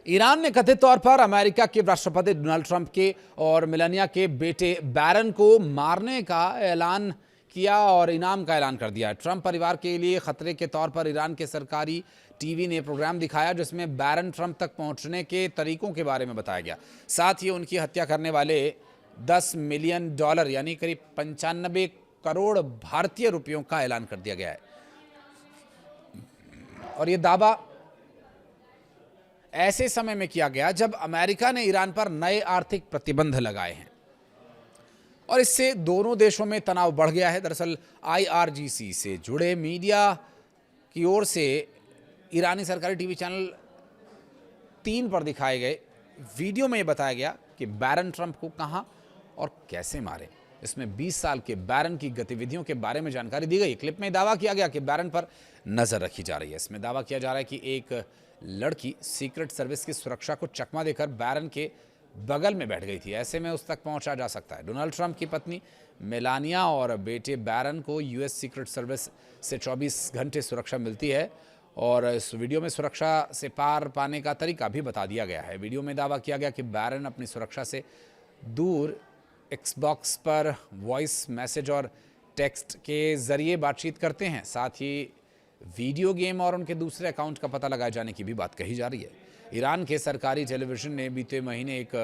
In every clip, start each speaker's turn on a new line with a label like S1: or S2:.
S1: Iran ने कथित तौर पर अमेरिका के राष्ट्रपति डोनाल्ड ट्रंप के और मेलानिया के बेटे बैरन को मारने का ऐलान किया और इनाम का ऐलान कर दिया। ट्रंप परिवार के लिए खतरे के तौर पर ईरान के सरकारी टीवी ने प्रोग्राम दिखाया जिसमें बैरन ट्रंप तक पहुंचने के तरीकों के बारे में बताया गया। साथ ही उनकी हत्या करने वाले $10 मिलियन यानी करीब 95 करोड़ भारतीय रुपयों का ऐलान कर दिया गया है। और यह दावा ऐसे समय में किया गया जब अमेरिका ने ईरान पर नए आर्थिक प्रतिबंध लगाए हैं और इससे दोनों देशों में तनाव बढ़ गया है। दरअसल IRGC से जुड़े मीडिया की ओर से ईरानी सरकारी टीवी चैनल 3 पर दिखाए गए वीडियो में यह बताया गया कि बैरन ट्रंप को कहां और कैसे मारे। इसमें 20 साल के बैरन की गतिविधियों के बारे में जानकारी दी गई। क्लिप में दावा किया गया कि बैरन पर नजर रखी जा रही है। इसमें दावा किया जा रहा है कि एक लड़की सीक्रेट सर्विस की सुरक्षा को चकमा देकर बैरन के बगल में बैठ गई थी। ऐसे में उस तक पहुंचा जा सकता है। डोनाल्ड ट्रंप की पत्नी मेलानिया और बेटे बैरन को US सीक्रेट सर्विस से 24 घंटे सुरक्षा मिलती है और इस वीडियो में सुरक्षा से पार पाने का तरीका भी बता दिया गया है। वीडियो में दावा किया गया कि बैरन अपनी सुरक्षा से दूर Xbox पर वॉइस मैसेज और टेक्स्ट के जरिए बातचीत करते हैं। साथ ही वीडियो गेम और उनके दूसरे अकाउंट का पता लगाए जाने की भी बात कही जा रही है। ईरान के सरकारी टेलीविजन ने बीते महीने एक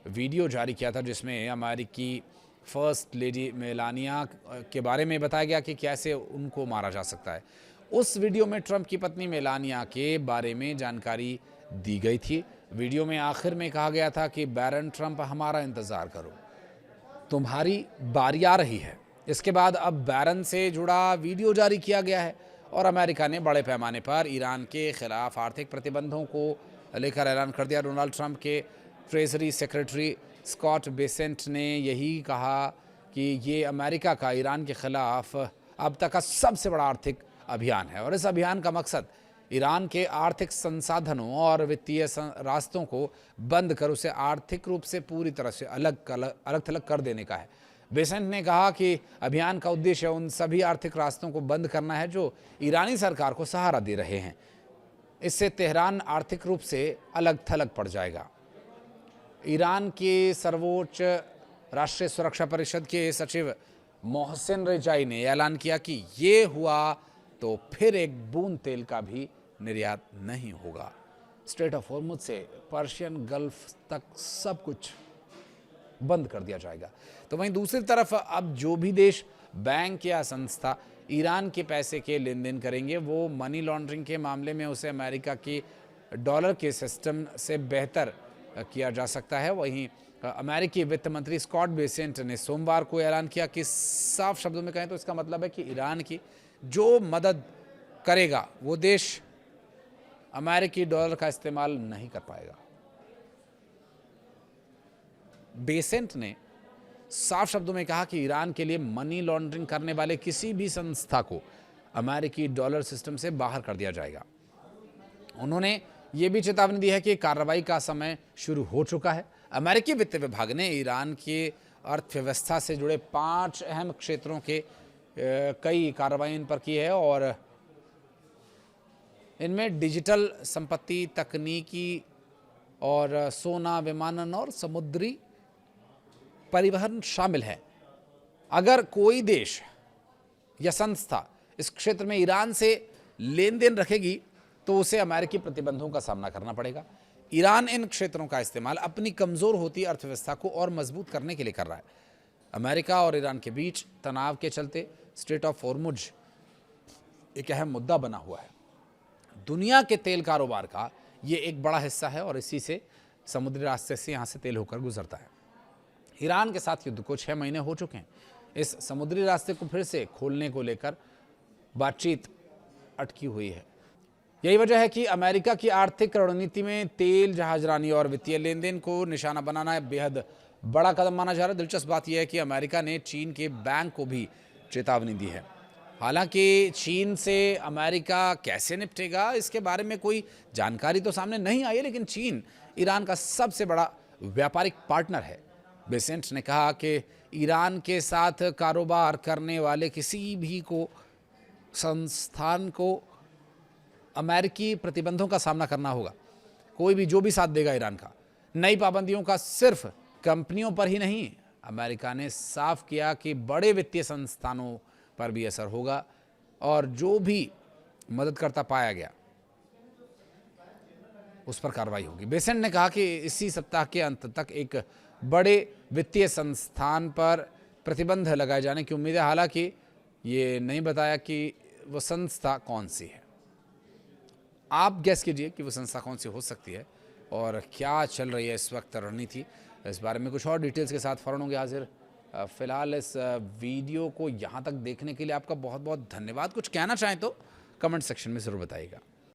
S1: वीडियो जारी किया था जिसमें अमेरिकी फर्स्ट लेडी मेलानिया के बारे में बताया गया कि कैसे उनको मारा जा सकता है। उस वीडियो में ट्रंप की पत्नी मेलानिया के बारे में जानकारी दी गई थी। वीडियो में आखिर में कहा गया था कि बैरन ट्रंप, हमारा इंतजार करो, तुम्हारी बारी आ रही है। इसके बाद अब बैरन से जुड़ा वीडियो जारी किया गया है और अमेरिका ने बड़े पैमाने पर ईरान के खिलाफ आर्थिक प्रतिबंधों को लेकर ऐलान कर दिया। डोनाल्ड ट्रंप के ट्रेजरी सेक्रेटरी स्कॉट बेसेंट ने यही कहा कि ये अमेरिका का ईरान के खिलाफ अब तक का सबसे बड़ा आर्थिक अभियान है और इस अभियान का मकसद ईरान के आर्थिक संसाधनों और वित्तीय रास्तों को बंद कर उसे आर्थिक रूप से पूरी तरह से अलग थलग कर देने का है। बेसेंट ने कहा कि अभियान का उद्देश्य उन सभी आर्थिक रास्तों को बंद करना है जो ईरानी सरकार को सहारा दे रहे हैं। इससे तेहरान आर्थिक रूप से अलग थलग पड़ जाएगा। ईरान के सर्वोच्च राष्ट्रीय सुरक्षा परिषद के सचिव मोहसिन रेजाई ने ऐलान किया कि ये हुआ तो फिर एक बूंद तेल का भी निर्यात नहीं होगा। स्ट्रेट ऑफ हॉर्मुज से पर्शियन गल्फ तक सब कुछ बंद कर दिया जाएगा। तो वहीं दूसरी तरफ अब जो भी देश, बैंक या संस्था ईरान के पैसे के लेन देन करेंगे वो मनी लॉन्ड्रिंग के मामले में उसे अमेरिका के डॉलर के सिस्टम से बेहतर किया जा सकता है। वहीं अमेरिकी वित्त मंत्री स्कॉट बेसेंट ने सोमवार को ऐलान किया कि साफ शब्दों में कहें तो इसका मतलब है कि ईरान की जो मदद करेगा वो देश अमेरिकी डॉलर का इस्तेमाल नहीं कर पाएगा। बेसेंट ने साफ शब्दों में कहा कि ईरान के लिए मनी लॉन्ड्रिंग करने वाले किसी भी संस्था को अमेरिकी डॉलर सिस्टम से बाहर कर दिया जाएगा। उन्होंने ये भी चेतावनी दी है कि कार्रवाई का समय शुरू हो चुका है। अमेरिकी वित्त विभाग ने ईरान के अर्थव्यवस्था से जुड़े 5 अहम क्षेत्रों के कई कार्रवाई इन पर की है और इनमें डिजिटल संपत्ति, तकनीकी और सोना, विमानन और समुद्री परिवहन शामिल है। अगर कोई देश या संस्था इस क्षेत्र में ईरान से लेन देन रखेगी तो उसे अमेरिकी प्रतिबंधों का सामना करना पड़ेगा। ईरान इन क्षेत्रों का इस्तेमाल अपनी कमजोर होती अर्थव्यवस्था को और मजबूत करने के लिए कर रहा है। अमेरिका और ईरान के बीच तनाव के चलते स्ट्रेट ऑफ हॉर्मुज एक अहम मुद्दा बना हुआ है। दुनिया के तेल कारोबार का ये एक बड़ा हिस्सा है और इसी से समुद्री रास्ते से यहाँ से तेल होकर गुजरता है। ईरान के साथ युद्ध को 6 महीने हो चुके हैं। इस समुद्री रास्ते को फिर से खोलने को लेकर बातचीत अटकी हुई है। यही वजह है कि अमेरिका की आर्थिक रणनीति में तेल, जहाजरानी और वित्तीय लेन देन को निशाना बनाना बेहद बड़ा कदम माना जा रहा है। दिलचस्प बात यह है कि अमेरिका ने चीन के बैंक को भी चेतावनी दी है। हालांकि चीन से अमेरिका कैसे निपटेगा इसके बारे में कोई जानकारी तो सामने नहीं आई है, लेकिन चीन ईरान का सबसे बड़ा व्यापारिक पार्टनर है। बेसेंट ने कहा कि ईरान के साथ कारोबार करने वाले किसी भी को संस्थान को अमेरिकी प्रतिबंधों का सामना करना होगा। कोई भी जो भी साथ देगा ईरान का। नई पाबंदियों का सिर्फ कंपनियों पर ही नहीं, अमेरिका ने साफ किया कि बड़े वित्तीय संस्थानों पर भी असर होगा और जो भी मददकर्ता पाया गया उस पर कार्रवाई होगी। बेसेंट ने कहा कि इसी सप्ताह के अंत तक एक बड़े वित्तीय संस्थान पर प्रतिबंध लगाए जाने की उम्मीद है। हालांकि ये नहीं बताया कि वो संस्था कौन सी है। आप गेस कीजिए कि वो संस्था कौन सी हो सकती है और क्या चल रही है इस वक्त रणनीति। इस बारे में कुछ और डिटेल्स के साथ फौरन होंगे हाजिर। फिलहाल इस वीडियो को यहाँ तक देखने के लिए आपका बहुत बहुत धन्यवाद। कुछ कहना चाहें तो कमेंट सेक्शन में ज़रूर बताइएगा।